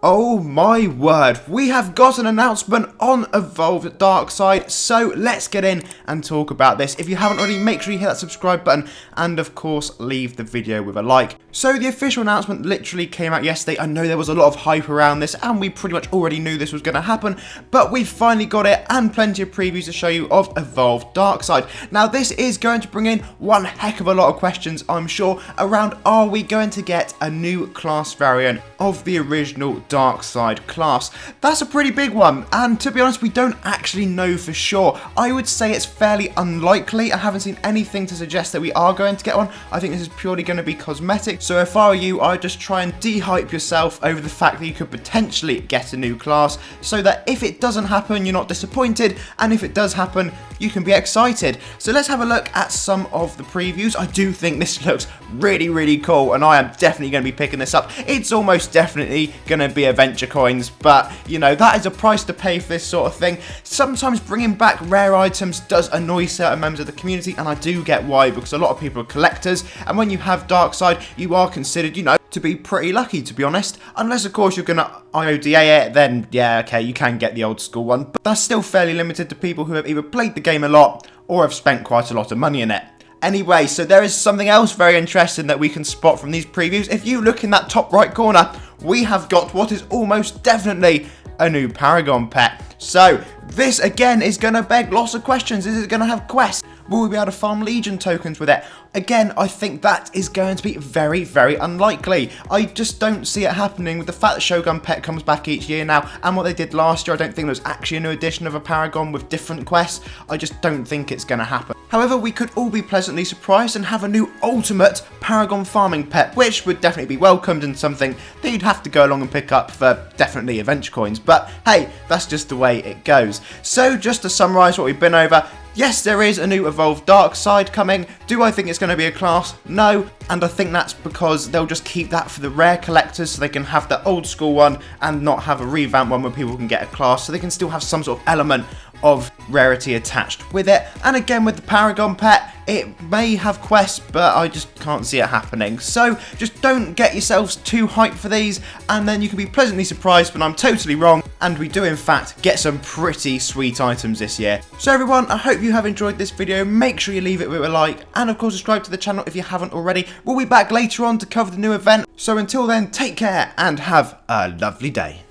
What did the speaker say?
Oh my word, we have got an announcement on Evolved Darkside, so let's get in and talk about this. If you haven't already, make sure you hit that subscribe button and of course leave the video with a like. So the official announcement literally came out yesterday. I know there was a lot of hype around this and we pretty much already knew this was going to happen, but we finally got it and plenty of previews to show you of Evolved Darkside. Now this is going to bring in one heck of a lot of questions, I'm sure, around are we going to get a new class variant of the original Darkside class? That's a pretty big one, and to be honest, we don't actually know for sure. I would say it's fairly unlikely. I haven't seen anything to suggest that we are going to get one. I think this is purely going to be cosmetic, so if I were you, I'd just try and de-hype yourself over the fact that you could potentially get a new class, so that if it doesn't happen, you're not disappointed, and if it does happen, you can be excited. So let's have a look at some of the previews. I do think this looks really cool, and I am definitely going to be picking this up. It's almost definitely going to be adventure coins, but you know, that is a price to pay for this sort of thing. Sometimes bringing back rare items does annoy certain members of the community, and I do get why, because a lot of people are collectors, and when you have Darkside, you are considered, you know, to be pretty lucky, to be honest. Unless of course you're going to IODA it, then yeah, okay, you can get the old school one, but that's still fairly limited to people who have either played the game a lot or have spent quite a lot of money in it. Anyway, so there is something else very interesting that we can spot from these previews. If you look in that top right corner, we have got what is almost definitely a new Paragon pet. So this again is going to beg lots of questions. Is it going to have quests? Will we be able to farm Legion tokens with it? Again, I think that is going to be very unlikely. I just don't see it happening with the fact that Shogun Pet comes back each year now, and what they did last year, I don't think there was actually a new edition of a Paragon with different quests. I just don't think it's going to happen. However, we could all be pleasantly surprised and have a new ultimate Paragon farming pet, which would definitely be welcomed and something that you'd have to go along and pick up for definitely adventure coins. But hey, that's just the way it goes. So just to summarise what we've been over, yes, there is a new Evolved Darkside coming. Do I think it's going to be a class? No, and I think that's because they'll just keep that for the rare collectors so they can have the old school one and not have a revamped one where people can get a class, so they can still have some sort of element of rarity attached with it. And again, with the Paragon pet, it may have quests, but I just can't see it happening. So just don't get yourselves too hyped for these, and then you can be pleasantly surprised when I'm totally wrong, and we do in fact get some pretty sweet items this year. So everyone, I hope you have enjoyed this video. Make sure you leave it with a like, and of course subscribe to the channel if you haven't already. We'll be back later on to cover the new event. So until then, take care and have a lovely day.